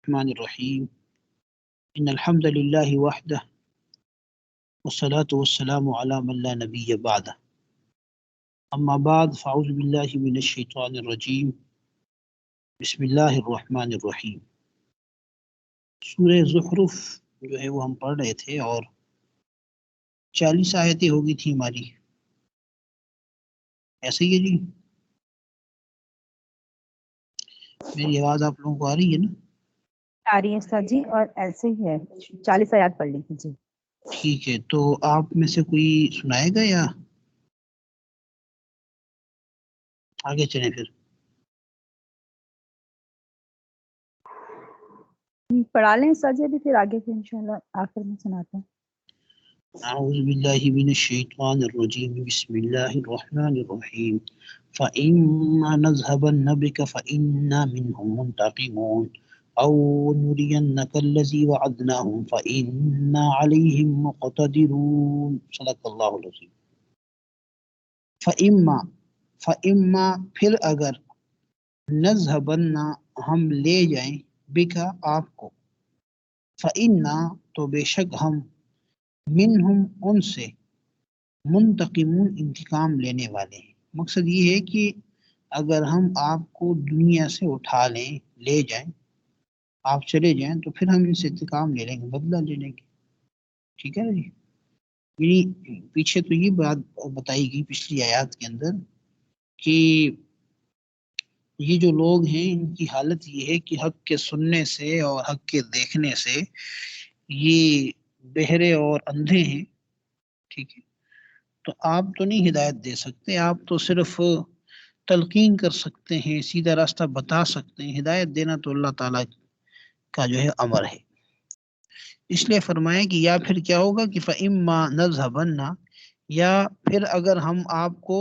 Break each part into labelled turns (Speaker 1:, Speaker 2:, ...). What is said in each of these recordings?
Speaker 1: الرحمن الرحیم ان الحمد للہ وحدہ والصلاة والسلام علی من لا نبی بعدہ اما بعد فاعوذ باللہ من الشیطان الرجیم بسم اللہ الرحمن الرحیم۔ سورہ زخرف جو ہے وہ ہم پڑھ رہے تھے اور 40 آیتیں ہو گئی تھی ہماری، ایسے ہی ہے جی؟ میری آواز آپ لوگوں کو آ رہی ہے نا؟
Speaker 2: آ رہی ہے سر جی، اور ایسے ہی ہے 40 آیات پڑھ لی جی۔
Speaker 1: ٹھیک ہے، تو آپ میں سے کوئی سنائے گا یا آگے چلیں پھر؟
Speaker 2: پڑھا لیں سر جی ابھی، پھر آگے پھر انشاءاللہ آخر میں سناتے ہیں۔
Speaker 1: اعوذ باللہ من الشیطان الرجیم بسم اللہ الرحمن الرحیم فَإِمَّا نَذْهَبَنَّ بِكَ فَإِنَّا مِنْهُمْ مُنْتَقِمُونَ أَوْ نُرِيَنَّكَ الَّذِي وَعَدْنَاهُمْ فَإِنَّا عَلَيْهِمْ مُقْتَدِرُونَ صدق اللہ العظیم۔ فَإِمَّا پھر اگر نَذْهَبَنَّ ہم لے جائیں بِكَ آپ کو، فَإِنَّا تو بے شک ہم منہم ان سے منتقمون انتقام لینے والے ہیں۔ مقصد یہ ہے کہ اگر ہم آپ کو دنیا سے اٹھا لیں، لے جائیں، آپ چلے جائیں، تو پھر ہم ان سے انتقام لے لیں گے، بدلہ لے لیں گے۔ ٹھیک ہے نا جی؟ یعنی پیچھے تو یہ بات بتائی گئی پچھلی آیات کے اندر کہ یہ جو لوگ ہیں ان کی حالت یہ ہے کہ حق کے سننے سے اور حق کے دیکھنے سے یہ بہرے اور اندھے ہیں۔ ٹھیک ہے، تو آپ تو نہیں ہدایت دے سکتے، آپ تو صرف تلقین کر سکتے ہیں، سیدھا راستہ بتا سکتے ہیں، ہدایت دینا تو اللہ تعالیٰ کا جو ہے امر ہے۔ اس لیے فرمایا کہ یا پھر کیا ہوگا کہ فَإِمَّا نَذْهَبَنَّ، یا پھر اگر ہم آپ کو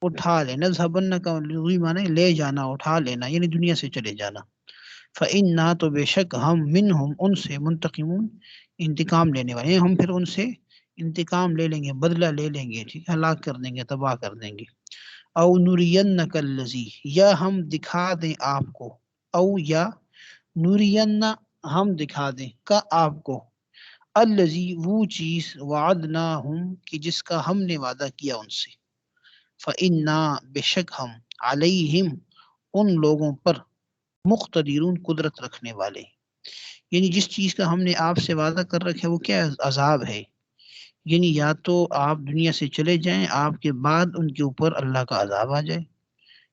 Speaker 1: اٹھا لیں، نذهبن کا لغوی معنی لے جانا، اٹھا لینا، یعنی دنیا سے چلے جانا۔ فَإِنَّا تو بے شک ہم منہم ان سے منتقمون انتقام لینے والے ہیں، ہم پھر ان سے انتقام لے لیں گے، بدلہ لے لیں گے، ٹھیک ہے، ہلاک کر دیں گے، تباہ کر دیں گے۔ او نُرِيَنَّكَ الَّذِي، یا ہم دکھا دیں آپ کو، او یا نُرِيَنَّ ہم دکھا دیں کا آپ کو، الَّذِي وہ چیز وعدناہم کہ جس کا ہم نے وعدہ کیا ان سے، فَإِنَّا بے شک ہم علیہم ان لوگوں پر مقتدرون قدرت رکھنے والے ہیں۔ یعنی جس چیز کا ہم نے آپ سے وعدہ کر رکھا ہے وہ کیا عذاب ہے، یعنی یا تو آپ دنیا سے چلے جائیں، آپ کے بعد ان کے اوپر اللہ کا عذاب آ جائے،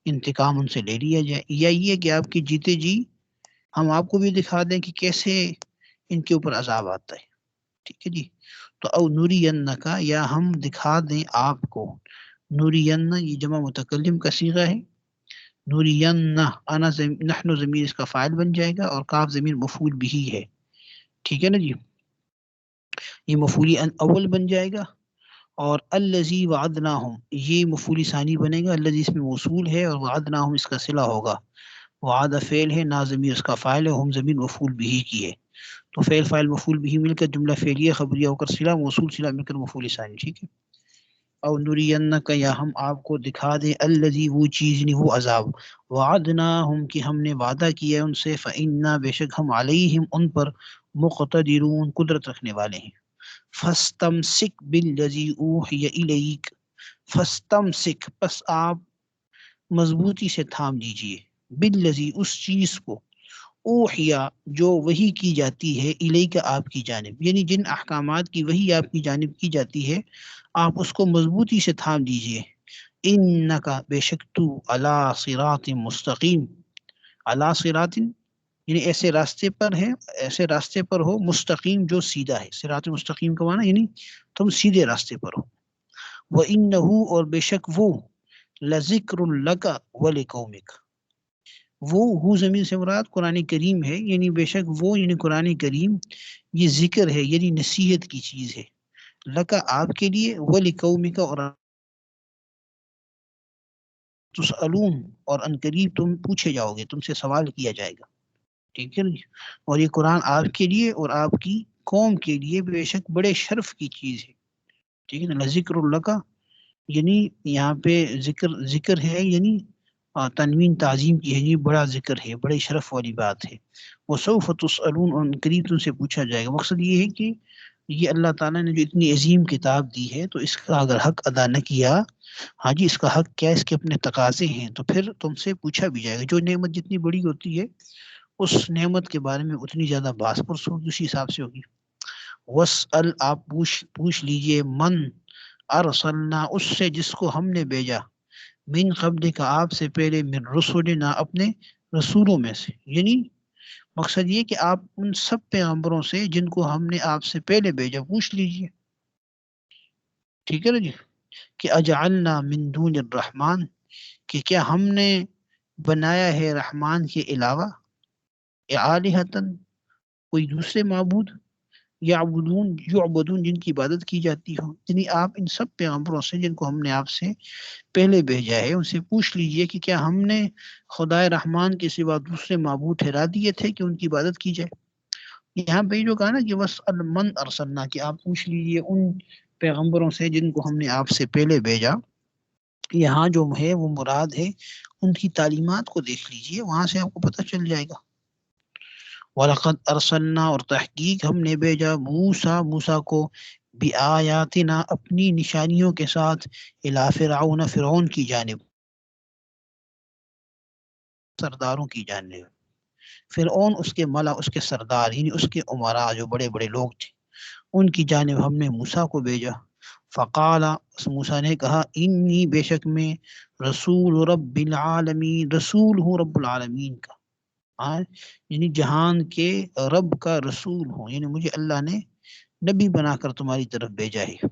Speaker 1: انتقام ان سے لے لیا جائے، یا یہ کہ آپ کے جیتے جی ہم آپ کو بھی دکھا دیں کہ کیسے ان کے اوپر عذاب آتا ہے۔ ٹھیک ہے جی، تو او نُرِيَنَّكَ یا ہم دکھا دیں آپ کو، نُرِيَنَّ یہ جمع متکلم کا صیغہ ہے، نُرِيَنَّ انا نحن ضمیر اس کا فاعل بن جائے گا اور کاف ضمیر مفعول بھی ہے۔ ٹھیک ہے نا جی، یہ مفعول اول بن جائے گا، اور الذی وعدناہم یہ مفعول ثانی بنے گا، الذی اس میں موصول ہے اور وعدناہم اس کا صلہ ہوگا، وعد فعل ہے، نا ضمیر اس کا فاعل ہے، ہم ضمیر مفعول بھی کی ہے، تو فعل فاعل مفعول بھی مل کر جملہ فعلیہ خبریہ ہو کر صلہ، موصول صلہ مل کر مفعول ثانی۔ ٹھیک ہے، او نُرِيَنَّكَ یا ہم آپ کو دکھا دیں، الذی وہ چیز نہیں وہ عذاب، وعدناہم کہ ہم نے وعدہ کیا ان سے، فإنا بے شک ہم علیہم ان پر مقتدرون قدرت رکھنے والے ہیں۔ فاستمسک بالذی اوحی الیک، فاستمسک پس آپ مضبوطی سے تھام لیجئے، بالذی اس چیز کو، اوحیا جو وحی کی جاتی ہے، الیک آپ کی جانب، یعنی جن احکامات کی وحی آپ کی جانب کی جاتی ہے آپ اس کو مضبوطی سے تھام لیجئے۔ انکا بے شک تو علی صراط مستقیم، علی صراط یعنی ایسے راستے پر ہے، ایسے راستے پر ہو، مستقیم جو سیدھا ہے، صراط مستقیم کا معنی یعنی تم سیدھے راستے پر ہو۔ وَإِنَّهُ اور بے شک وہ، لَذِكْرٌ لَكَ وَلِقَوْمِكَ، وہ ہو ضمیر سے مراد قرآن کریم ہے، یعنی بے شک وہ یعنی قرآن کریم یہ ذکر ہے، یعنی نصیحت کی چیز ہے، لَكَ آپ کے لیے، وَلِقَوْمِكَ اور تسألون اور ان قریب تم پوچھے جاؤ گے، تم سے سوال کیا جائے گا۔ ٹھیک ہے نا جی، اور یہ قرآن آپ کے لیے اور آپ کی قوم کے لیے بے شک بڑے شرف کی چیز ہے۔ ٹھیک ہے نا، ذکر اللہ کا یعنی یہاں پہ ذکر ہے، یعنی تنوین تعظیم کی ہے، یہ بڑا ذکر ہے، بڑے شرف والی بات ہے. وسوف تسألون، اور قریب تم سے پوچھا جائے گا. مقصد یہ ہے کہ یہ اللہ تعالیٰ نے جو اتنی عظیم کتاب دی ہے تو اس کا اگر حق ادا نہ کیا، ہاں جی، اس کا حق کیا، اس کے اپنے تقاضے ہیں، تو پھر تم سے پوچھا بھی جائے گا. جو نعمت جتنی بڑی ہوتی ہے اس نعمت کے بارے میں اتنی زیادہ باس پرسوں اسی حساب سے ہوگی. وسأل، آپ پوچھ لیجئے، من ارسلنا، اس سے جس کو ہم نے بھیجا، من قبل کا، آپ سے پہلے، من رسولنا، اپنے رسولوں میں سے. یعنی مقصد یہ کہ آپ ان سب پیغمبروں سے جن کو ہم نے آپ سے پہلے بھیجا پوچھ لیجئے. ٹھیک ہے نا جی. کہ اجعلنا من دون الرحمن، کہ کیا ہم نے بنایا ہے رحمان کے علاوہ، الہۃً، کوئی دوسرے معبود، یعبدون، جن کی عبادت کی جاتی ہو. یعنی آپ ان سب پیغمبروں سے جن کو ہم نے آپ سے پہلے بھیجا ہے ان سے پوچھ لیجئے کہ کیا ہم نے خدائے رحمان کے سوا دوسرے معبود ٹھہرا دیے تھے کہ ان کی عبادت کی جائے. یہاں پہ جو کہا نا کہ وَاسْأَلْ مَنْ أَرْسَلْنَا، کہ آپ پوچھ لیجئے ان پیغمبروں سے جن کو ہم نے آپ سے پہلے بھیجا. یہاں جو ہے وہ مراد ہے ان کی تعلیمات کو دیکھ لیجئے، وہاں سے آپ کو پتہ چل جائے گا. وَلَقَدْ أَرْسَلْنَا، اور تحقیق ہم نے بھیجا، موسیٰ کو، بِآیاتنا، اپنی نشانیوں کے ساتھ، اِلیٰ فرعون، فرعون کی جانب، سرداروں کی جانب. فرعون، اس کے ملا، اس کے سردار، یعنی اس کے امراء جو بڑے بڑے لوگ تھے، ان کی جانب ہم نے موسیٰ کو بھیجا. فقال، موسیٰ نے کہا، انی، بے شک میں، رسول رب العالمین، رسول ہوں رب العالمین کا، یعنی جہان کے رب کا رسول ہوں، یعنی مجھے اللہ نے نبی بنا کر تمہاری طرف بھیجا ہے.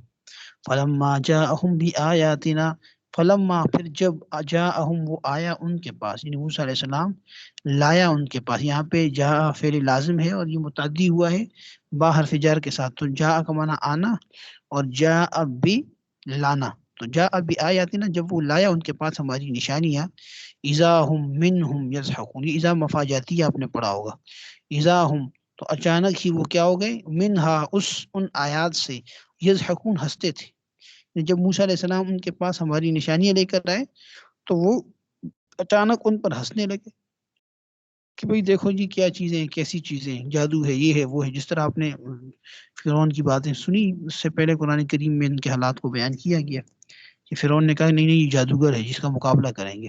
Speaker 1: فلما جاءہم بآیاتنا، فلما، پھر جب، جاءہم، وہ آیا ان کے پاس، یعنی موسیٰ علیہ السلام لایا ان کے پاس. یہاں پہ جاء فعل لازم ہے اور یہ متعدی ہوا ہے با حرف جر کے ساتھ. تو جاء کا معنی آنا اور جاء بھی لانا. تو جاء بآیاتنا، جب وہ لایا ان کے پاس ہماری نشانیاں، اذا ہم منہم یضحکون، یہ اذا مفاجاتیہ آپ نے پڑھا ہوگا. اذا ہم، تو اچانک ہی وہ کیا ہو گئے، منہا، ان آیات سے، یضحکون، ہنستے تھے. جب موسیٰ علیہ السلام ان کے پاس ہماری نشانیاں لے کر آئے تو وہ اچانک ان پر ہنسنے لگے کہ بھئی دیکھو جی کیا چیزیں ہیں، کیسی چیزیں ہیں، جادو ہے، یہ ہے، وہ ہے. جس طرح آپ نے فرعون کی باتیں سنی، اس سے پہلے قرآن کریم میں ان کے حالات کو بیان کیا گیا کہ فرعون نے کہا نہیں نہیں، یہ جادوگر ہے جس کا مقابلہ کریں گے.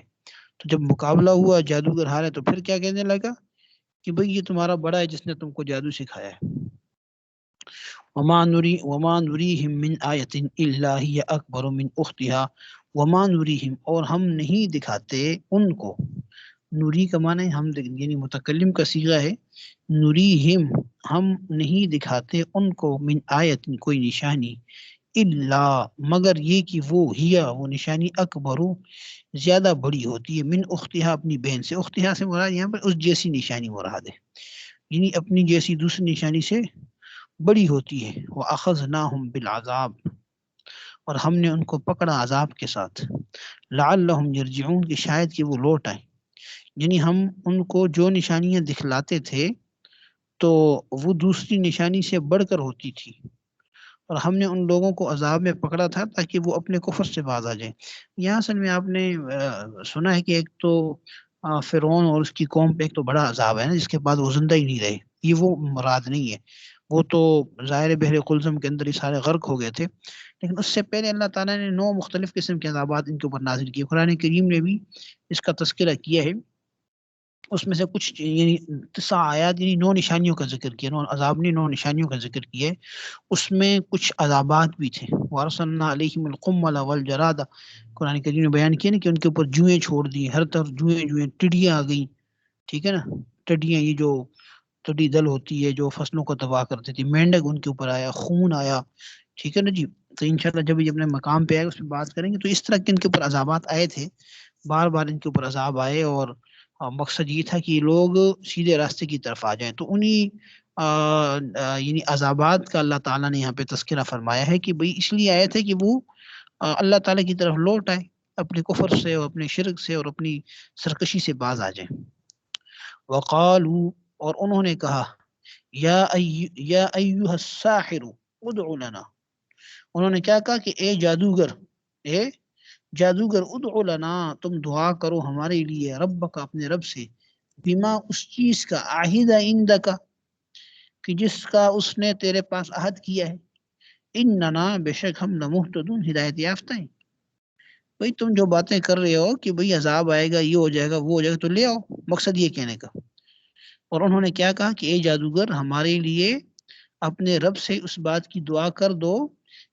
Speaker 1: تو جب مقابلہ ہوا، جادوگر ہارے، تو پھر کیا کہنے لگا کہ بھئی یہ تمہارا بڑا ہے جس نے تم کو جادو سکھایا ہے. وما نریہم من آیت الا ہی اکبر من اختها، وما نریہم، اور ہم نہیں دکھاتے ان کو، نوری کا معنی ہے ہم، یعنی متکلم کا صیغہ ہے، نریہم، ہم نہیں دکھاتے ان کو، من آیت، کوئی نشانی، الا، مگر یہ کہ وہ نشانی، اکبرو، زیادہ بڑی ہوتی ہے، من اختہا، اپنی بہن سے. اختہا سے مراد یہاں پر اس جیسی نشانی مراد ہے، یعنی اپنی جیسی دوسری نشانی سے بڑی ہوتی ہے. وَأَخَذْنَاهُمْ بِالْعَذَابِ، اور ہم نے ان کو پکڑا عذاب کے ساتھ، لعلہم یرجعون، کہ شاید کہ وہ لوٹ آئیں. یعنی ہم ان کو جو نشانیاں دکھلاتے تھے تو وہ دوسری نشانی سے بڑھ کر ہوتی تھی، اور ہم نے ان لوگوں کو عذاب میں پکڑا تھا تاکہ وہ اپنے کفر سے باز آ جائیں. یہاں اصل میں آپ نے سنا ہے کہ ایک تو فرعون اور اس کی قوم پہ ایک تو بڑا عذاب ہے نا، جس کے بعد وہ زندہ ہی نہیں رہے، یہ وہ مراد نہیں ہے. وہ تو ظاہر بحر قلزم کے اندر ہی سارے غرق ہو گئے تھے، لیکن اس سے پہلے اللہ تعالیٰ نے 9 مختلف قسم کے عذابات ان کے اوپر نازل کیے. قرآن کریم نے بھی اس کا تذکرہ کیا ہے. اس میں سے کچھ یعنی 9 آیات، یعنی 9 نشانیوں کا ذکر کیا، 9 عذاب نے 9 نشانیوں کا ذکر کیا ہے. اس میں کچھ عذابات بھی تھے. وَأَرْسَلْنَا عَلَيْهِمُ الْقُمَّلَ وَالْجَرَادَ، قرآن کریم نے بیان کیا نا کہ ان کے اوپر جوئیں چھوڑ دی، ہر طرف جوئیں، ٹڈیاں آ گئیں. ٹھیک ہے نا، ٹڈیاں، یہ جو ٹڈی دل ہوتی ہے جو فصلوں کو تباہ کرتی تھی، مینڈک ان کے اوپر آیا، خون آیا. ٹھیک ہے نا جی. تو انشاءاللہ جب یہ اپنے مقام پہ آئے اس پہ بات کریں گے. تو اس طرح کے ان کے اوپر عذابات آئے تھے، بار بار ان کے اوپر عذاب آئے، اور مقصد یہ تھا کہ یہ لوگ سیدھے راستے کی طرف آ جائیں. تو انہی یعنی عذابات کا اللہ تعالیٰ نے یہاں پہ تذکرہ فرمایا ہے کہ بھئی اس لیے آئے تھے کہ وہ اللہ تعالیٰ کی طرف لوٹ آئے، اپنے کفر سے اور اپنے شرک سے اور اپنی سرکشی سے باز آ جائیں. وقالوا، اور انہوں نے کہا، یا ایھا الساحر ادع لنا، انہوں نے کیا کہا کہ اے جادوگر، اے جادوگر ادعو لنا تم دعا کرو ہمارے لیے ربک اپنے رب سے بما اس چیز کا عہد عندک کہ جس کا اس نے تیرے پاس عہد کیا ہے اننا بے شک ہم لمہتدون ہدایت یافتہ ہیں. بھئی تم جو باتیں کر رہے ہو کہ بھئی عذاب آئے گا یہ ہو جائے گا وہ ہو جائے گا تو لے آؤ، مقصد یہ کہنے کا. اور انہوں نے کیا کہا کہ اے جادوگر ہمارے لیے اپنے رب سے اس بات کی دعا کر دو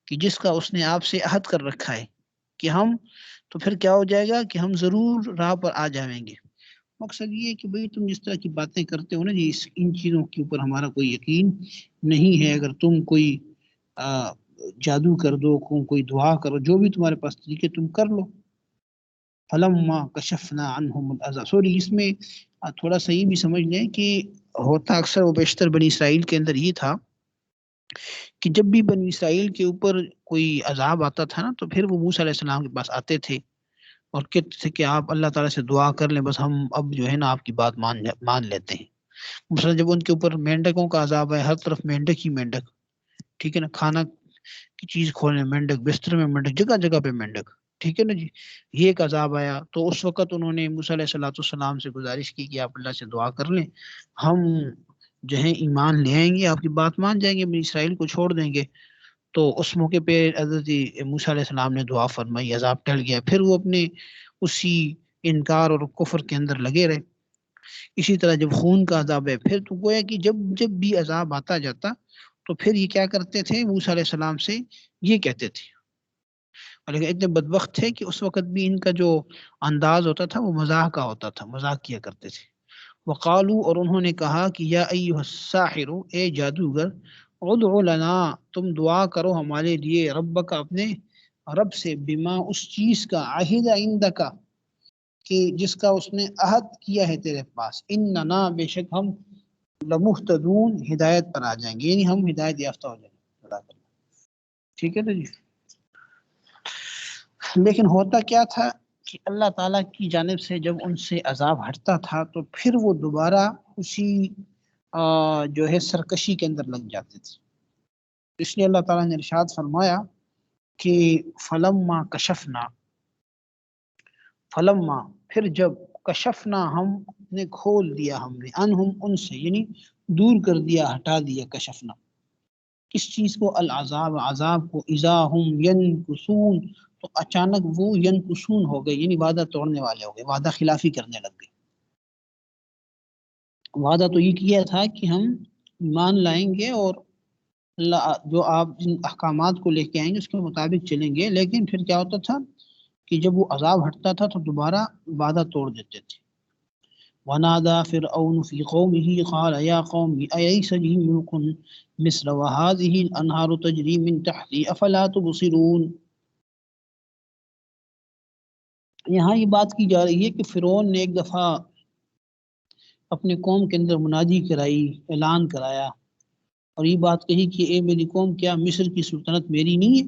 Speaker 1: کہ جس کا اس نے آپ سے عہد کر رکھا ہے کہ ہم، تو پھر کیا ہو جائے گا کہ ہم ضرور راہ پر آ جائیں گے. مقصد یہ ہے کہ بھئی تم جس طرح کی باتیں کرتے ہو نا جی ان چیزوں کے اوپر ہمارا کوئی یقین نہیں ہے. اگر تم کوئی جادو کر دو، کوئی دعا کرو، جو بھی تمہارے پاس طریقے تم کر لو. فلما کشفنا عنہم العذاب، سوری اس میں تھوڑا سا یہ بھی سمجھ لیں کہ ہوتا اکثر و بیشتر بنی اسرائیل کے اندر یہ تھا کہ جب بھی بنی اسرائیل کے اوپر کوئی عذاب آتا تھا نا تو پھر وہ موسیٰ علیہ السلام کے پاس آتے تھے اور کہتے تھے کہ آپ اللہ تعالیٰ سے دعا کر لیں، بس ہم اب جو ہے نا آپ کی بات مان لیتے ہیں. مثلا جب ان کے اوپر مینڈکوں کا عذاب ہے، ہر طرف مینڈک ہی مینڈک، ٹھیک ہے نا، کھانا کی چیز کھولنے مینڈک، بستر میں مینڈک، جگہ جگہ پہ مینڈک، ٹھیک ہے نا جی، یہ ایک عذاب آیا. تو اس وقت انہوں نے موسیٰ علیہ السلام سے گزارش کی کہ آپ اللہ سے دعا کر لیں، ہم جو ہے ایمان لے آئیں گے، آپ کی بات مان جائیں گے، بنی اسرائیل کو چھوڑ دیں گے. تو اس موقع پہ حضرت موسیٰ علیہ السلام نے دعا فرمائی، عذاب ٹل گیا. پھر وہ اپنے اسی انکار اور کفر کے اندر لگے رہے. اسی طرح جب خون کا عذاب ہے، پھر تو گویا کہ جب بھی عذاب آتا جاتا تو پھر یہ کیا کرتے تھے، موسیٰ علیہ السلام سے یہ کہتے تھے. لیکن اتنے بدبخت تھے کہ اس وقت بھی ان کا جو انداز ہوتا تھا وہ مزاح کا ہوتا تھا، مزاح کیا کرتے تھے. وقالو اور انہوں نے کہا کہ یا ایھا الساحر اے جادوگر ادعو لنا تم دعا کرو ہمارے لیے ربک اپنے رب سے بما اس چیز کا عہد عندک کہ جس کا اس نے عہد کیا ہے تیرے پاس، اننا بے شک ہم لمہتدون ہدایت پر آ جائیں گے، یعنی ہم ہدایت یافتہ ہو جائیں گے. ٹھیک ہے نا جی. لیکن ہوتا کیا تھا کہ اللہ تعالیٰ کی جانب سے جب ان سے عذاب ہٹتا تھا تو پھر وہ دوبارہ اسی جو ہے سرکشی کے اندر لگ جاتے تھے. اس لیے اللہ تعالیٰ نے ارشاد فرمایا کہ فلما کشفنا، فلما پھر جب کشفنا ہم نے کھول دیا، ہم نے انہم ان سے، یعنی دور کر دیا، ہٹا دیا. کشفنا کس چیز کو؟ العذاب، عذاب کو. اذا ہم ینکثون تو اچانک وہ ینکثون ہو گئے، یعنی وعدہ توڑنے والے ہو گئے، وعدہ خلافی کرنے لگ گئے. وعدہ تو یہ کیا تھا کہ ہم ایمان لائیں گے اور اللہ جو آپ جن احکامات کو لے کے آئیں گے اس کے مطابق چلیں گے، لیکن پھر کیا ہوتا تھا کہ جب وہ عذاب ہٹتا تھا تو دوبارہ وعدہ توڑ دیتے تھے. وَنَادَى فِرْعَوْنُ فِي قَوْمِهِ قَالَ يَا قَوْمِ أَلَيْسَ لِي مُلْكُ مِصْرَ وَهَٰذِهِ الْأَنْهَارُ تَجْرِي مِن تَحْتِي أَفَلَا تُبْصِرُونَ. یہاں یہ بات کی جا رہی ہے کہ فرعون نے ایک دفعہ اپنے قوم کے اندر منادی کرائی، اعلان کرایا اور یہ بات کہی کہ اے میری قوم، کیا مصر کی سلطنت میری نہیں ہے؟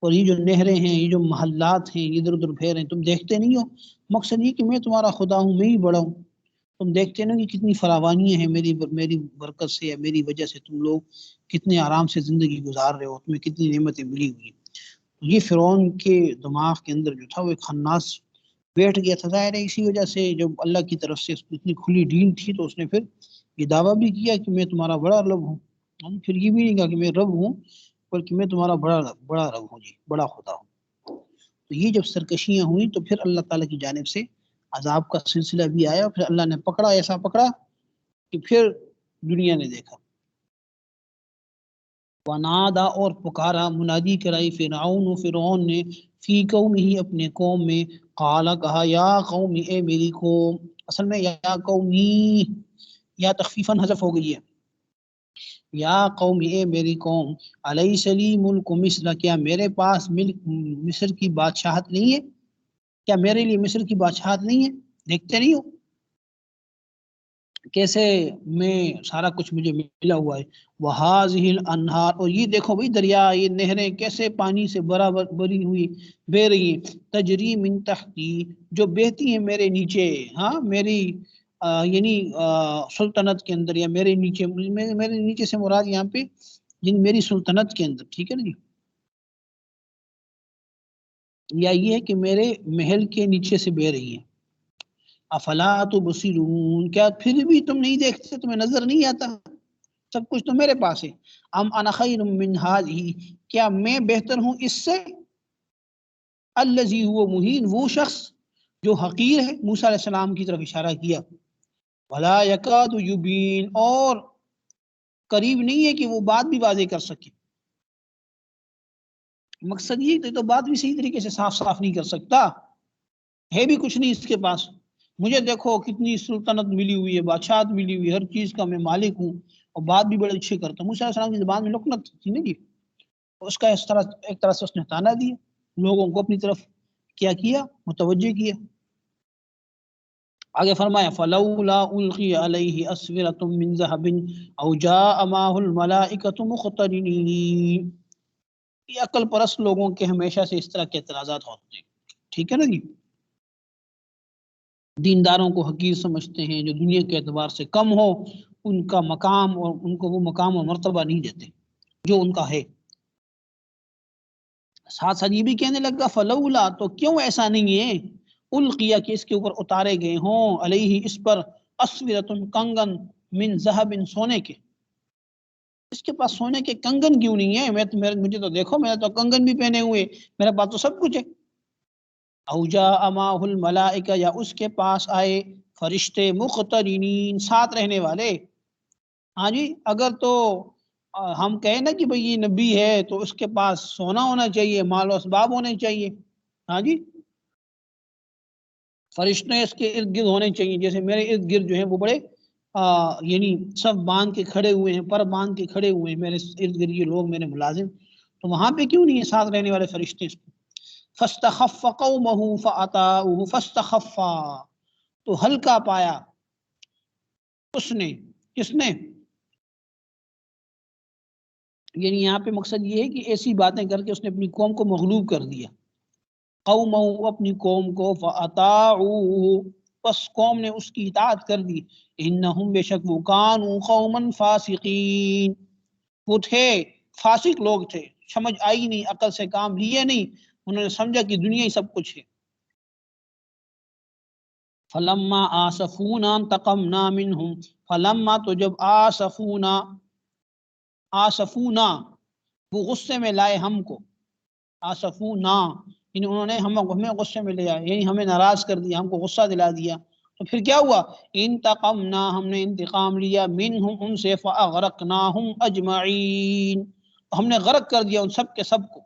Speaker 1: اور یہ جو نہریں ہیں، یہ جو محلات ہیں، ادھر ادھر پھیر ہیں، تم دیکھتے نہیں ہو؟ مقصد یہ کہ میں تمہارا خدا ہوں، میں ہی بڑا ہوں. تم دیکھتے نہیں کہ کتنی فراوانیاں ہیں میری برکت سے یا میری وجہ سے تم لوگ کتنے آرام سے زندگی گزار رہے ہو، تمہیں کتنی نعمتیں ملی ہوئی. یہ فرعون کے دماغ کے اندر جو تھا وہ ایک خناس بیٹھ گیا تھا. ظاہر ہے اسی وجہ سے جب اللہ کی طرف سے اتنی کھلی ڈیل تھی تو اس نے پھر یہ دعویٰ بھی کیا کہ میں تمہارا بڑا رب ہوں. پھر یہ بھی نہیں کہا کہ میں رب ہوں، بلکہ میں تمہارا بڑا رب ہوں، جی بڑا خدا ہوں. تو یہ جب سرکشیاں ہوئیں تو پھر اللہ تعالیٰ کی جانب سے عذاب کا سلسلہ بھی آیا، پھر اللہ نے پکڑا، ایسا پکڑا کہ پھر دنیا نے دیکھا. ونادا اور پکارا، منادی کرائی فرعون نے فی قومہ اپنے قوم میں، قالا کہا یا قوم اے میری قوم. اصل میں یا قومی یا تخفیفاً حذف ہو گئی ہے. یا قوم اے میری قوم، الیس لی ملک مصر کیا میرے پاس ملک مصر کی بادشاہت نہیں ہے؟ کیا میرے لیے مصر کی بادشاہت نہیں ہے؟ دیکھتے نہیں ہو کیسے میں سارا کچھ مجھے ملا ہوا ہے. وہذہ الانہار اور یہ دیکھو بھئی دریا، یہ نہریں کیسے پانی سے برابر بری ہوئی بہ رہی ہیں. تجری من تحتی جو بہتی ہیں میرے نیچے، ہاں میری یعنی سلطنت کے اندر، یا میرے نیچے سے مراد یہاں پہ جن میری سلطنت کے اندر، ٹھیک ہے نا جی. یا یہ ہے کہ میرے محل کے نیچے سے بہ رہی ہیں. افلا تبصرون، کیا پھر بھی تم نہیں دیکھتے، تمہیں نظر نہیں آتا، سب کچھ تو میرے پاس ہے. ام انا خیر من ہذہ، کیا میں بہتر ہوں اس سے، الذی هو مہین، وہ شخص جو حقیر ہے. موسیٰ علیہ السلام کی طرف اشارہ کیا. ولا یکاد یبین، اور قریب نہیں ہے کہ وہ بات بھی واضح کر سکے. مقصد یہ تو بات بھی صحیح طریقے سے صاف صاف نہیں کر سکتا، ہے بھی کچھ نہیں اس کے پاس. مجھے دیکھو کتنی سلطنت ملی ہوئی ہے، بادشاہت ملی ہوئی ہے، ہر چیز کا میں مالک ہوں، اور بات بھی بڑے اچھے کرتا ہوں. موسیٰ علیہ السلام کی زبان میں لکنت تھی نا جی، اس کا اس طرح ایک طرح سے اس نے تانا دیا، لوگوں کو اپنی طرف کیا متوجہ کیا. آگے فرمایا فلولا القی علیہ اسورۃ من ذہب او جاء معہ الملائکۃ مقترنین. یہ عقل پرست لوگوں کے ہمیشہ سے اس طرح کے اعتراضات ہوتے ہیں، ٹھیک ہے نا جی. دینداروں کو حقیر سمجھتے ہیں، جو دنیا کے اعتبار سے کم ہو ان کا مقام، اور ان کو وہ مقام اور مرتبہ نہیں دیتے جو ان کا ہے. ساتھ ساتھ یہ بھی کہنے لگا فلولا، تو کیوں ایسا نہیں ہے، القیا کہ اس کے اوپر اتارے گئے ہوں، علیہ اس پر، اسورۃ کنگن، من ذہب سونے کے. اس کے پاس سونے کے کنگن کیوں نہیں ہے، مجھے تو دیکھو، میں تو کنگن بھی پہنے ہوئے، میرے پاس تو سب کچھ ہے. او جاء معہ الملائکہ، یا اس کے پاس آئے فرشتے، مقترنین، ساتھ رہنے والے. ہاں جی، اگر تو ہم کہیں نا کہ بھئی یہ نبی ہے تو اس کے پاس سونا ہونا چاہیے، مال و اسباب ہونے چاہیے. ہاں جی، فرشتے اس کے ارد گرد ہونے چاہیے. جیسے میرے ارد گرد جو ہیں وہ بڑے یعنی سب باندھ کے کھڑے ہوئے ہیں، پر باندھ کے کھڑے ہوئے ہیں میرے ارد گرد یہ لوگ، میرے ملازم. تو وہاں پہ کیوں نہیں ہے ساتھ رہنے والے فرشتے؟ فاستخف قومہ فاطاؤہ فاستخفا، تو ہلکا پایا اس نے، کس نے، یعنی یہاں پہ مقصد یہ ہے کہ ایسی باتیں کر کے اس نے اپنی قوم کو مغلوب کر دیا. قومہ، اپنی قوم کو، فاطاؤہ، پس قوم نے اس کی اطاعت کر دی. انہم، بے شک وہ، کانوا قوما فاسقین، وہ تھے فاسق لوگ تھے، سمجھ آئی نہیں، عقل سے کام لیے نہیں، انہوں نے سمجھا کہ دنیا ہی سب کچھ ہے. فلما آسفونا انتقمنا منہم، فلما، تو جب آسفونا، آسفونا وہ غصے میں لائے ہم کو، آسفونا یعنی انہوں نے ہمیں غصے میں لیا، یعنی ہمیں ناراض کر دیا، ہم کو غصہ دلا دیا. تو پھر کیا ہوا، انتقمنا، ہم نے انتقام لیا، منہم، ان سے، فاغرقناہم اجمعین، ہم نے غرق کر دیا ان سب کے سب کو.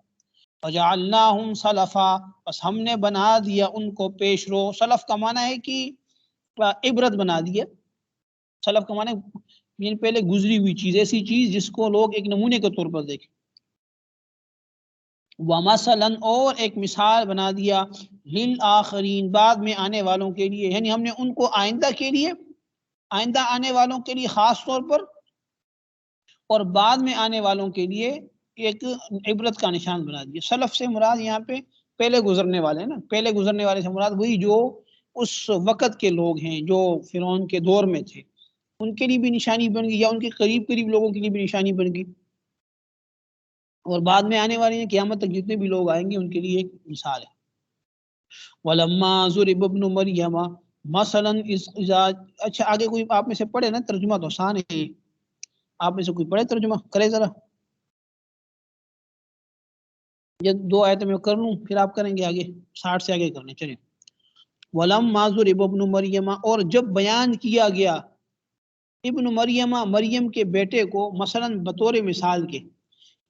Speaker 1: فجعلناہم سلفا، بس ہم نے بنا دیا ان کو پیش رو. سلف کا معنی ہے کہ عبرت بنا دیا. سلف کا معنی یعنی پہلے گزری ہوئی چیز، ایسی چیز جس کو لوگ ایک نمونے کے طور پر دیکھیں. وَمَثَلًا، اور ایک مثال بنا دیا، لِلْآخَرِينَ، بعد میں آنے والوں کے لیے، یعنی ہم نے ان کو آئندہ کے لیے، آئندہ آنے والوں کے لیے خاص طور پر، اور بعد میں آنے والوں کے لیے ایک عبرت کا نشان بنا دیا. سلف سے مراد یہاں پہ پہلے گزرنے والے نا، پہلے گزرنے والے سے مراد وہی جو اس وقت کے لوگ ہیں جو فرعون کے دور میں تھے، ان کے لیے بھی نشانی بن گئی، یا ان کے قریب لوگوں کے لیے بھی نشانی بن گئی، اور بعد میں آنے والے قیامت تک جتنے بھی لوگ آئیں گے ان کے لیے ایک مثال ہے. وَلَمَّا ضُرِبَ ابْنُ مَرْيَمَ مَثَلًا، اچھا آگے کوئی آپ میں سے پڑھے نا، ترجمہ تو آسان ہے، آپ میں سے کوئی پڑھے ترجمہ کرے ذرا. یہ 2 آیتیں میں کر لوں پھر آپ کریں گے آگے، 60 سے آگے کرنے چلیں. وَلَمَّا ضُرِبَ ابْنُ مَرْيَمَ، اور جب بیان کیا گیا ابن مریم، مریم کے بیٹے کو، مثلا بطور مثال کے،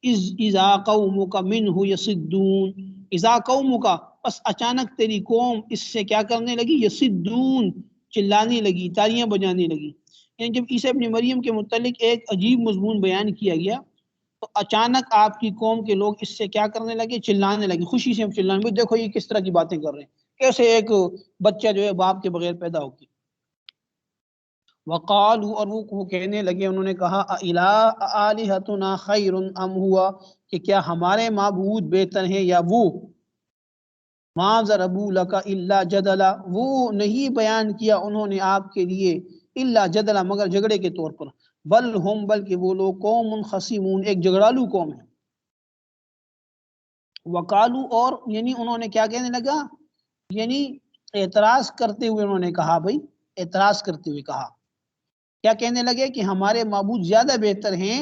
Speaker 1: اذا قومک منہ یصدون، اذا قومک، پس اچانک تیری قوم اس سے کیا کرنے لگی، یصدون، چلانے لگی، تالیاں بجانے لگی. یعنی جب عیسیٰ ابن مریم کے متعلق ایک عجیب مضمون بیان کیا گیا تو اچانک آپ کی قوم کے لوگ اس سے کیا کرنے لگے، چلانے لگے، خوشی سے چلانے، دیکھو یہ کس طرح کی باتیں کر رہے ہیں، کیسے ایک بچہ جو ہے باپ کے بغیر پیدا ہوگی. وقالوا، اور وہ کہنے لگے، انہوں نے کہا، الہتنا خیر ام ہوا، کہ کیا ہمارے معبود بہتر ہیں یا وہ. ما ضربوا لك الا جدلا، وہ نہیں بیان کیا انہوں نے آپ کے لیے الا جدلا، مگر جھگڑے کے طور پر. بل ہم، بلکہ وہ لوگ، قوم خصیمون، ایک جھگڑالو قوم ہے. وقالو اور یعنی انہوں نے کیا کہنے لگا، یعنی اعتراض کرتے ہوئے انہوں نے کہا، بھائی اعتراض کرتے ہوئے کہا، کیا کہنے لگے کہ ہمارے معبود زیادہ بہتر ہیں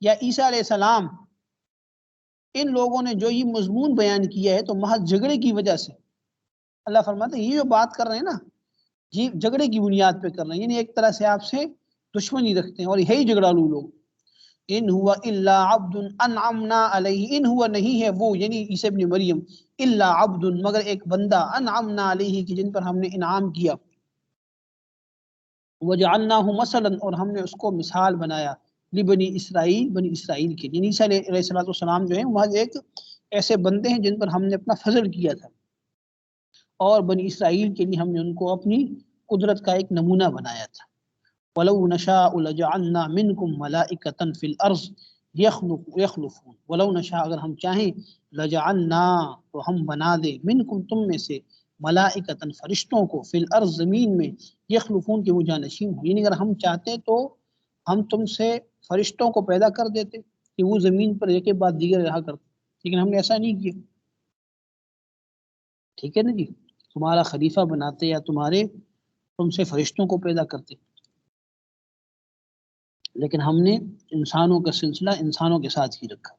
Speaker 1: یا عیسیٰ علیہ السلام؟ ان لوگوں نے جو یہ مضمون بیان کیا ہے تو محض جھگڑے کی وجہ سے، اللہ فرماتے ہیں یہ جو بات کر رہے ہیں نا، یہ جھگڑے کی بنیاد پہ کر رہے ہیں، یعنی ایک طرح سے آپ سے دشمنی رکھتے ہیں، اور یہی جھگڑالو لوگ۔ ان ہوا الا عبد انعمنا علیہ، ان ہوا نہیں ہے وہ یعنی عیسیٰ ابن مریم، الا عبد مگر ایک بندہ، انعمنا علیہ کی جن پر ہم نے انعام کیا، وجعلناہ مثلا اور ہم نے اس کو مثال بنایا، لبنی اسرائیل بنی اسرائیل کے، یعنی عیسیٰ علیہ السلام جو ہیں وہ ایک ایسے بندے ہیں جن پر ہم نے اپنا فضل کیا تھا، اور بنی اسرائیل کے لیے ہم نے ان کو اپنی قدرت کا ایک نمونہ بنایا تھا۔ وَلَوْ نَشَاءُ لَجَعَلْنَا مِنْكُمْ مَلَائِكَةً فِي الْأَرْضِ يَخْلُفُونَ، وَلَوْ نَشَاء اگر ہم چاہیں، لَجَعَلْنَا تو ہم بنا دے، مِنْكُمْ تم میں سے، ملائکتاً فرشتوں کو، فی الارض زمین میں، یخلفون کے وہ جانشین ہوں، یعنی اگر ہم چاہتے تو ہم تم سے فرشتوں کو پیدا کر دیتے کہ وہ زمین پر ایک بعد دیگر رہا کرتے، لیکن ہم نے ایسا نہیں کیا، ٹھیک ہے نا جی، تمہارا خلیفہ بناتے یا تم سے فرشتوں کو پیدا کرتے، لیکن ہم نے انسانوں کا سلسلہ انسانوں کے ساتھ ہی رکھا۔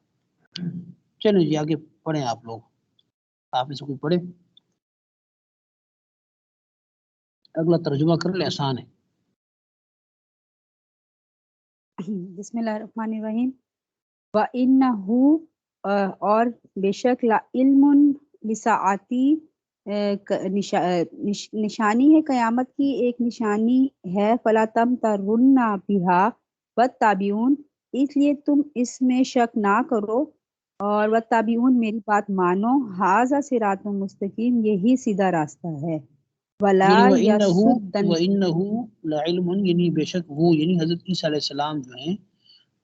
Speaker 1: چلو جی آگے پڑھیں آپ لوگ، آپ میں سے کوئی پڑھے، اگلا ترجمہ کر لے، آسان ہے۔
Speaker 2: بسم اللہ الرحمن الرحیم۔ وَإِنَّهُ اور بے شک، لَعِلْمٌ لِسَاعَةِ نشانی ہے قیامت کی، ایک نشانی ہے، فَلَا تَمْتَرُنَّ بِهَا وَاتَّبِعُونِ اس لیے تم اس میں شک نہ کرو، اور وَاتَّبِعُونِ میری بات مانو، ھذا صراط مستقیم یہی سیدھا راستہ ہے، وَلَا
Speaker 1: یعنی
Speaker 2: يَصُدَّنَّ
Speaker 1: وَإِنَّهُ لَعِلْمٌ یعنی بے شک وہ، یعنی حضرت عیسیٰ علیہ السلام جو ہیں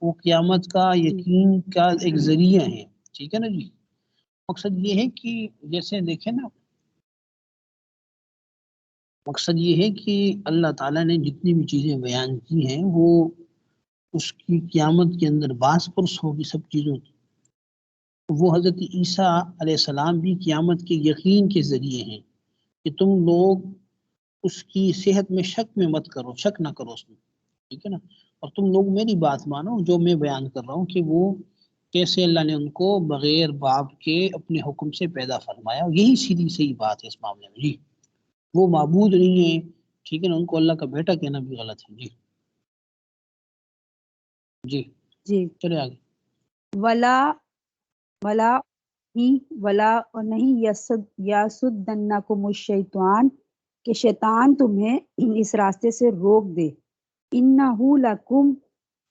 Speaker 1: وہ قیامت کا یقین کا ایک ذریعہ ہے، ٹھیک ہے نا جی۔ مقصد یہ ہے کہ جیسے دیکھیں نا، مقصد یہ ہے کہ اللہ تعالیٰ نے جتنی بھی چیزیں بیان کی ہیں وہ اس کی قیامت کے اندر باس پرس ہوگی سب چیزوں کی، وہ حضرت عیسیٰ علیہ السلام بھی قیامت کے یقین کے ذریعے ہیں کہ تم لوگ اس کی صحت میں شک میں مت کرو، شک نہ کرو اس میں، ٹھیک ہے نا، اور تم لوگ میری بات مانو جو میں بیان کر رہا ہوں کہ وہ کیسے اللہ نے ان کو بغیر باپ کے اپنے حکم سے پیدا فرمایا، یہی سیدھی صحیح بات ہے اس معاملے میں جی، وہ معبود نہیں ہے، ٹھیک ہے نا، ان کو اللہ کا بیٹا کہنا بھی غلط ہے جی۔ جی
Speaker 2: جی،
Speaker 1: چلے آگے۔
Speaker 2: ولا اور نہیں یسدنکم الشیطان کہ شیطان تمہیں اس راستے سے روک دے، انہ لکم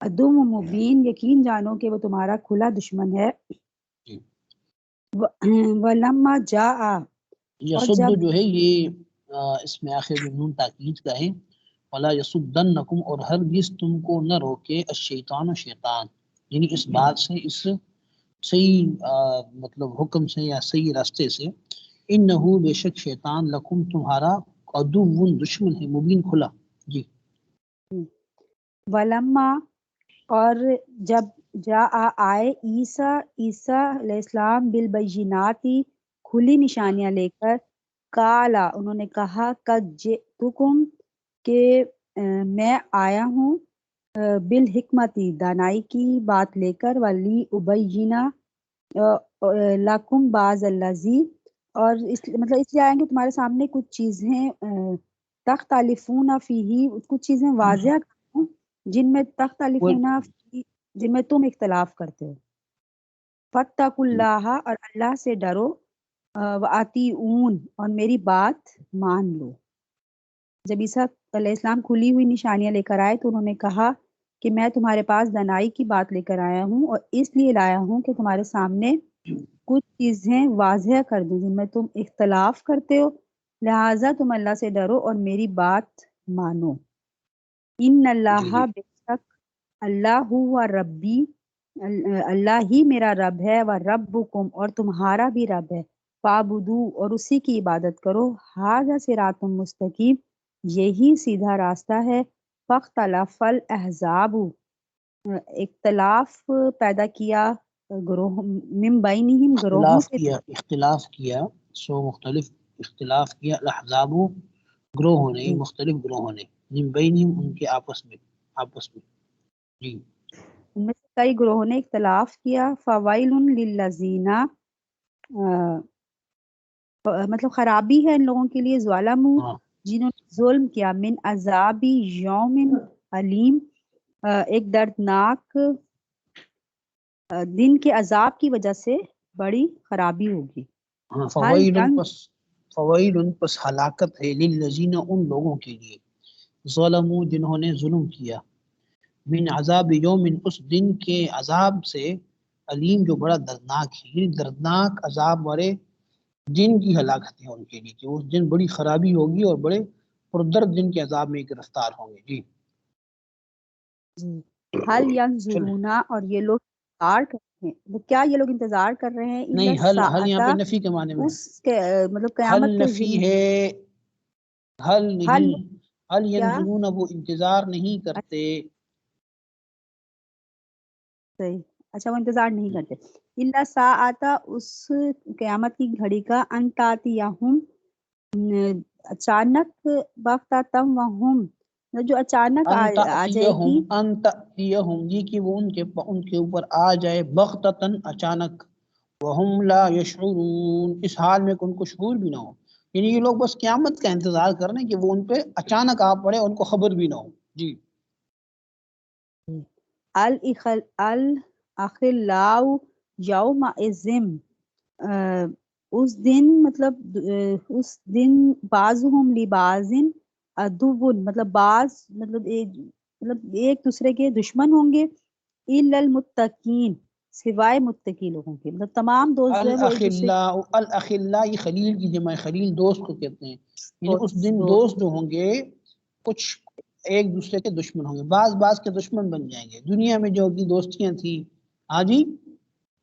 Speaker 2: عدو مبین یقین جانو کہ وہ تمہارا کھلا دشمن ہے،
Speaker 1: جی
Speaker 2: ولما جاء اور
Speaker 1: یسد
Speaker 2: جب
Speaker 1: جو ہے یہ اس میں آخر میں نون تاکید کا ہے، ولا یسدنکم اور ہرگز تم کو نہ روکے الشیطان و شیطان، یعنی اس بات سے، اس صحیح مطلب حکم سے یا صحیح راستے سے، انہو بے شک شیطان لکم تمہارا عدو دشمن ہے، مبین کھلا جی۔
Speaker 2: ولما اور جب آئے عیسیٰ علیہ السلام بالبینات کھلی نشانیاں لے کر، کالا انہوں نے کہا، قد جئتکم کہ میں آیا ہوں، بالحکمتی دانائی کی بات لے کر، ولی ابینہ لکم بعض الذی اور مطلب اس لیے آئیں گے تمہارے سامنے کچھ چیزیں تختلفون فیہ کچھ چیزیں واضح کروں جن میں تختلفون جن میں تم اختلاف کرتے ہو، فاتقوا اللہ اور اللہ سے ڈرو، وَأَطِیعُونِ اور میری بات مان لو۔ جب عیسیٰ علیہ السلام کھلی ہوئی نشانیاں لے کر آئے تو انہوں نے کہا کہ میں تمہارے پاس دانائی کی بات لے کر آیا ہوں، اور اس لیے لایا ہوں کہ تمہارے سامنے کچھ چیزیں واضح کر دوں جن میں تم اختلاف کرتے ہو، لہٰذا تم اللہ سے ڈرو اور میری بات مانو۔ ان اللہ بے شک اللہ ہوا ربی اللہ ہی میرا رب ہے، و ربکم اور تمہارا بھی رب ہے، فاعبدو اور اسی کی عبادت کرو، ھذا صراط مستقیم یہی سیدھا راستہ ہے، فاختلف الاحزاب اختلاف پیدا کیا گروہ من بینہم گروہوں کے
Speaker 1: اختلاف کیا سو مختلف اختلاف کیا الاحزاب گروہوں نے مختلف گروہوں نے من بینہم ان کے آپس میں جی
Speaker 2: ان میں سے کئی گروہوں نے اختلاف کیا فوائل للذین مطلب خرابی ہے ان لوگوں کے لیے ظالموا
Speaker 1: ہاں
Speaker 2: جنہوں نے ظلم کیا من عذاب یوم علیم ایک دردناک دن کے عذاب کی وجہ سے بڑی خرابی ہوگی
Speaker 1: ہاں
Speaker 2: حل
Speaker 1: فوائل پس ہلاکت ہے للذین ان لوگوں کے لیے ظلموا جنہوں نے ظلم کیا من عذاب یوم اس دن کے عذاب سے علیم جو بڑا دردناک ہے یہ دردناک عذاب والے دن کی ہلاکت ہے ان کے لیے کہ اس دن بڑی خرابی ہوگی اور بڑے پردرد دن کے عذاب میں گرفتار ہوں گے جی
Speaker 2: حل ینظرون اور یہ لوگ انتظار کر رہے ہیں وہ کیا یہ لوگ انتظار کر رہے ہیں الا
Speaker 1: نہیں حل یہاں پہ
Speaker 2: الساعۃ
Speaker 1: نفی کے معنی میں
Speaker 2: اس کے مطلب
Speaker 1: حل
Speaker 2: قیامت کے
Speaker 1: نفی ہے حل
Speaker 2: حل
Speaker 1: نہیں حل
Speaker 2: کیا
Speaker 1: ینظرون وہ انتظار نہیں کرتے
Speaker 2: صحیح اچھا وہ انتظار نہیں کرتے الا الساعۃ اس قیامت کی گھڑی کا ان تاتیہم اچانک بغتتم وہم جو اچانک آ جائے گی
Speaker 1: ان تأتیہم یہ کہ وہ ان کے اوپر آ جائے بغتتن اچانک وہم لا یشعرون اس حال میں کہ ان کو شعور بھی نہ ہو یعنی یہ لوگ بس قیامت کا انتظار کر رہے ہیں کہ وہ ان پہ اچانک آ پڑے ان کو خبر بھی نہ ہو جی
Speaker 2: الاخلاء یومئذ اس دن مطلب اس دن بعضهم لبعض عدو مطلب بعض مطلب ایک دوسرے کے دشمن ہوں گے الا المتقین سوائے متقی لوگوں کے مطلب تمام دوست جو ہے وہ ایک دوسرے
Speaker 1: الاخلاء یہ خلیل کی جمع خلیل دوست کو کہتے ہیں یعنی اس دن
Speaker 2: دوست
Speaker 1: دوست جو ہوں گے کچھ ایک دوسرے کے دشمن ہوں گے بعض کے دشمن بن جائیں گے دنیا میں جو اپنی دوستیاں تھیں آجی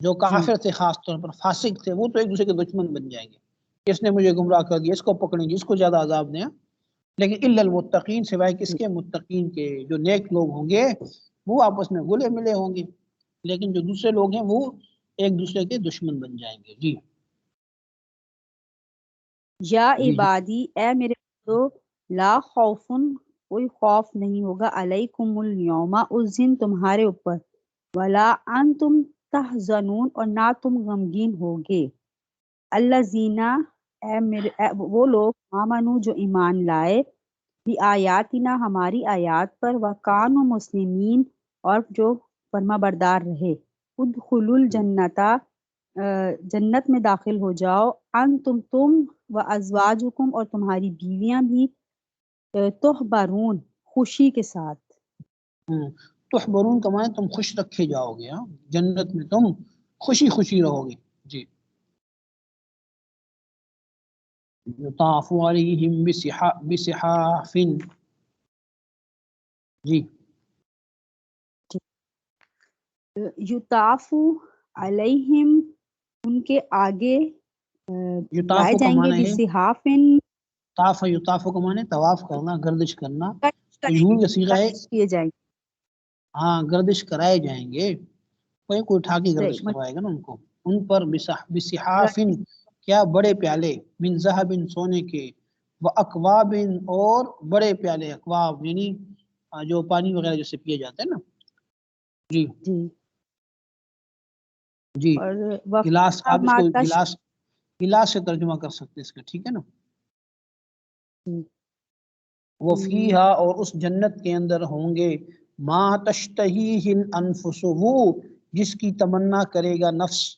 Speaker 1: جو کافر تھے خاص طور پر فاسق تھے وہ تو ایک دوسرے کے دشمن بن جائیں گے اس نے مجھے گمراہ کر دیا اس کو پکڑیں گے اس کو زیادہ عذاب دیں لیکن الا المتقین سوائے کس کے متقین کے جو نیک لوگ ہوں گے وہ آپس میں گلے ملے ہوں گے لیکن جو دوسرے لوگ ہیں وہ ایک دوسرے کے دشمن بن جائیں گے جی
Speaker 2: یا
Speaker 1: جی
Speaker 2: عبادی اے میرے بندو لا خوف کوئی خوف نہیں ہوگا علیکم اليوم اس دن تمہارے اوپر ولا انتم تحزنون اور نہ تم غمگین ہوگے الذین وہ لوگ آمنو جو ایمان لائے بھی آیاتنا ہماری آیات پر وکانوا مسلمین اور جو فرما بردار رہے ادخلوا الجنتا جنت میں داخل ہو جاؤ انتم تم و ازواجکم اور تمہاری بیویاں بھی تحبرون خوشی کے ساتھ
Speaker 1: تحبرون کا معنی تم خوش رکھے جاؤ گے جنت میں تم خوشی رہو گے جی یطاف علیہم بصحاف جی
Speaker 2: یطاف علیہم ان کے آگے
Speaker 1: یطاف
Speaker 2: لائے
Speaker 1: کا
Speaker 2: جائیں گے
Speaker 1: معنی ہے
Speaker 2: بصحاف
Speaker 1: طاف یطاف کا معنی طواف کرنا گردش کرنا مجہول کا صیغہ ہے
Speaker 2: کیے جائیں گے
Speaker 1: ہاں گردش کرائے جائیں گے کوئی اٹھا کے گردش
Speaker 2: صحیح
Speaker 1: کروائے گا نا ان کو ان پر بصحاف کیا بڑے پیالے من ذهب سونے کے و اکواب اور بڑے پیالے اکواب یعنی جو پانی وغیرہ جیسے پیے جاتے ہیں نا جی جی
Speaker 2: اور
Speaker 1: گلاس آپ اس کو
Speaker 2: ماتش
Speaker 1: گلاس سے ترجمہ کر سکتے ہیں اس کا ٹھیک ہے نا وفیہا اور اس جنت کے اندر ہوں گے ما تشتہیہ الانفس وہ جس کی تمنا کرے گا نفس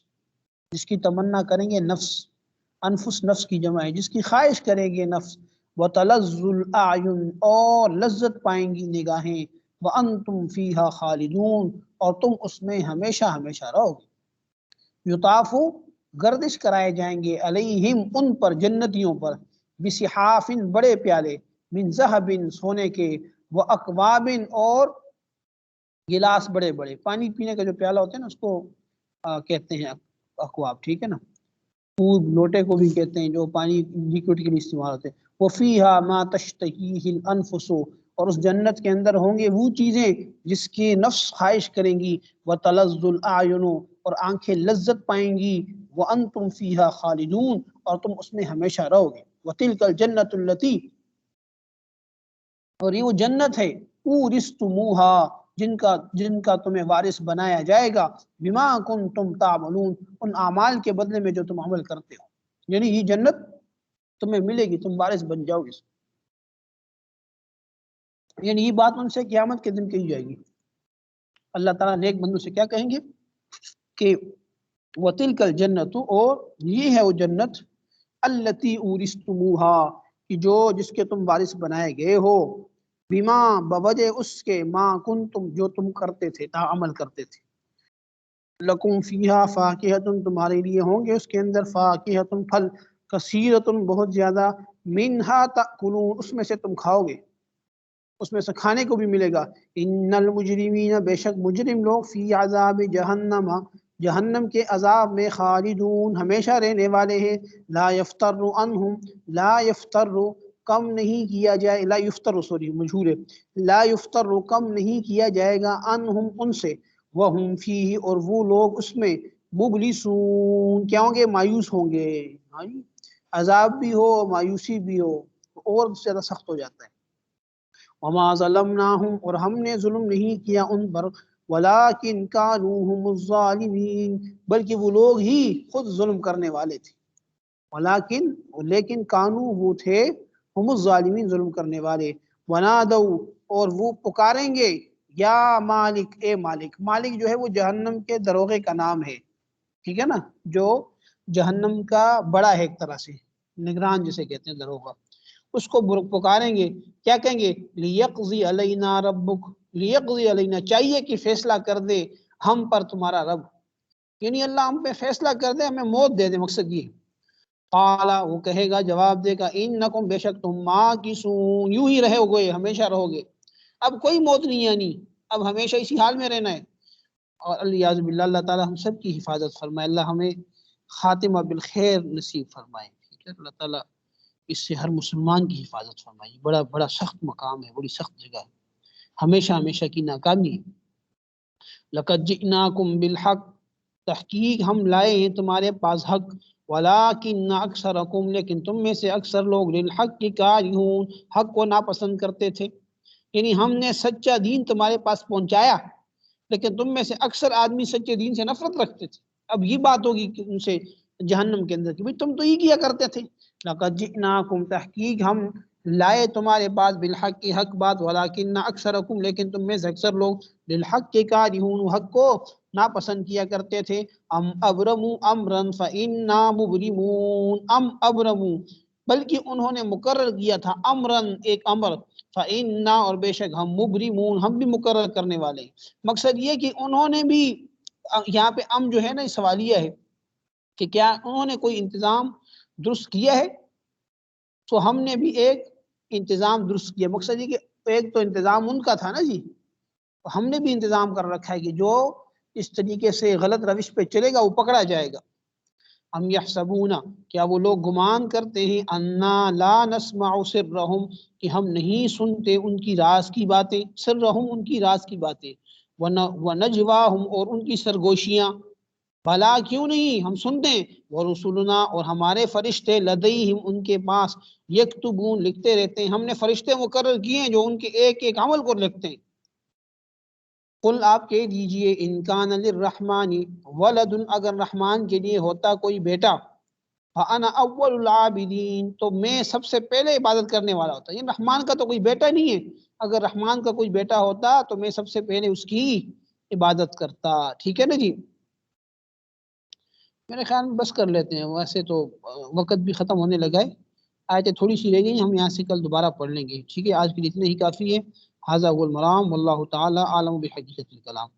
Speaker 1: جس کی تمنا کریں گے نفس انفس نفس کی جمع ہے جس کی خواہش کرے گے نفس وتلذ الاعین اور لذت پائیں گی نگاہیں وانتم فیہا خالدون اور تم اس میں ہمیشہ رہو گے یطاف گردش کرائے جائیں گے علیہم ان پر جنتیوں پر بصحاف بڑے پیالے من ذہب سونے کے و اکواب اور گلاس بڑے بڑے پانی پینے کا جو پیالہ ہوتا ہے نا اس کو کہتے ہیں اکواب ٹھیک ہے نا پود لوٹے کو بھی کہتے ہیں جو پانی لیکوڈ کے لیے استعمال ہوتے ہیں وفیہا ما تشتہیہ الانفس اور اس جنت کے اندر ہوں گے وہ چیزیں جس کی نفس خواہش کریں گی وتلذ الاعین اور آنکھیں لذت پائیں گی، وَأَنْتُمْ فِيهَا خَالِدُونَ اور تم اس میں ہمیشہ رہو گے، وَتِلْكَ الْجَنَّةُ الَّتِي اور یہ وہ جنت ہے، اورثتموها جن کا تمہیں وارث بنایا جائے گا، بما کنتم تعملون ان اعمال کے بدلے میں جو تم عمل کرتے ہو، یعنی یہ جنت تمہیں ملے گی، تم وارث بن جاؤ گے، یعنی یہ بات ان سے قیامت کے دن کہی جائے گی۔ اللہ تعالیٰ نیک بندوں سے کیا کہیں گے کہ وَتِلْكَ الْجَنَّةُ اور یہ ہے وہ جنت، الَّتِي اورثتموها کہ جس کے تم وارث بنائے گئے ہو، بما بوجہ اس کے، ما کنتم جو تم کرتے تھے، عمل کرتے تھے، لکم فیہا فاکہۃ تمہارے لیے ہوں گے اس کے اندر، فاکہۃ پھل، کثیرۃ بہت زیادہ، منہا تأکلون اس میں سے تم کھاؤ گے، اس میں سے کھانے کو بھی ملے گا، ان المجرمین بے شک مجرم لوگ، فی عذاب جہنم جہنم کے عذاب میں، خالدون ہمیشہ رہنے والے ہیں، لا یفتر عنہم لا یفتر کم نہیں کیا جائے، لا یفتر سوری مجہور ہے، لا یفتر کم نہیں کیا جائے گا، عنہم ان سے، وہم فیہ اور وہ لوگ اس میں، مبلسون کیا ہوں گے، مایوس ہوں گے، عذاب بھی ہو مایوسی بھی ہو اور زیادہ سخت ہو جاتا ہے۔ وما ظلمناہم اور ہم نے ظلم نہیں کیا ان پر، ولیکن کانوا ھم الظالمین بلکہ وہ لوگ ہی خود ظلم کرنے والے تھے، لیکن کانوا وہ تھے، ہم الظالمین ظلم کرنے والے، ونادوا اور وہ پکاریں گے، یا مالک اے مالک، مالک جو ہے وہ جہنم کے دروغے کا نام ہے، ٹھیک ہے نا، جو جہنم کا بڑا ہے ایک طرح سے، نگران جسے کہتے ہیں دروغہ، اس کو پکاریں گے، کیا کہیں گے، لیقضی علینا ربک، لیقضی علینا چاہیے کہ فیصلہ کر دے ہم پر تمہارا رب، یعنی اللہ ہم پہ فیصلہ کر دے، ہمیں موت دے دے، مقصد یہ۔ قال وہ کہے گا، جواب دے گا، انکم بے شک تم ماکثون یوں ہی رہو گے، ہمیشہ رہو گے، اب کوئی موت نہیں آنی، اب ہمیشہ اسی حال میں رہنا ہے۔ اور الیاذ باللہ اللہ تعالیٰ ہم سب کی حفاظت فرمائے، اللہ ہمیں خاتمہ بالخیر نصیب فرمائے، ٹھیک ہے، اللہ تعالیٰ اس سے ہر مسلمان کی حفاظت فرمائے، بڑا بڑا سخت مقام ہے، بڑی سخت جگہ ہے، ہمیشہ ہمیشہ کی ناکامی ہے۔ لقد جئناکم بالحق تحقیق ہم لائے ہیں تمہارے پاس حق، ولیکن اکثرکم لیکن تم میں سے اکثر لوگ للحق کارہون حق کو ناپسند کرتے تھے، یعنی ہم نے سچا دین تمہارے پاس پہنچایا لیکن تم میں سے اکثر آدمی سچے دین سے نفرت رکھتے تھے، اب یہ بات ہوگی کہ ان سے جہنم کے اندر کہ بھئی تم تو ہی کیا کرتے تھے، لقد جئناکم تحقیق ہم لائے تمہارے پاس بالحق کی حق بات، ولیکن اکثرکم لیکن تم میں سے اکثر لوگ للحق کے کارہون حق کو ناپسند کیا کرتے تھے، ام ابرموا امرا فانا مبرمون ام ابرموا بلکہ انہوں نے مقرر کیا تھا، امرن ایک امر، فانا اور بے شک ہم مبرمون ہم بھی مقرر کرنے والے ہیں، مقصد یہ کہ انہوں نے بھی، یہاں پہ ام جو ہے نا سوالیہ ہے کہ کیا انہوں نے کوئی انتظام درست کیا ہے، تو ہم نے بھی ایک انتظام درست کیا، مقصد یہ کہ ایک تو انتظام ان کا تھا نا جی، ہم نے بھی انتظام کر رکھا ہے کہ جو اس طریقے سے غلط روش پہ چلے گا وہ پکڑا جائے گا۔ ام یحسبون کیا وہ لوگ گمان کرتے ہیں، انا لا نسمع سرہم کہ ہم نہیں سنتے ان کی راز کی باتیں، سرہم ان کی راز کی باتیں، ونجواہم اور ان کی سرگوشیاں، بھلا کیوں نہیں ہم سنتے ہیں، ورسولنا اور ہمارے فرشتے، لدیہم ان کے پاس، یکتبون لکھتے رہتے ہیں، ہم نے فرشتے مقرر کیے ہیں جو ان کے ایک ایک عمل کو لکھتے ہیں۔ قل آپ کہہ دیجئے، ان کان للرحمن ولد اگر رحمان کے لیے ہوتا کوئی بیٹا، فانا اول العابدین تو میں سب سے پہلے عبادت کرنے والا ہوتا، یہ رحمان کا تو کوئی بیٹا نہیں ہے، اگر رحمان کا کوئی بیٹا ہوتا تو میں سب سے پہلے اس کی عبادت کرتا، ٹھیک ہے نا جی۔ میرے خیال میں بس کر لیتے ہیں، ویسے تو وقت بھی ختم ہونے لگا ہے، آیتیں تھوڑی سی رہ گئی، ہم یہاں سے کل دوبارہ پڑھ لیں گے، ٹھیک ہے، آج کے لیے اتنے ہی کافی ہے۔ ھذا هو المرام واللہ تعالی اعلم بحقیقت الکلام۔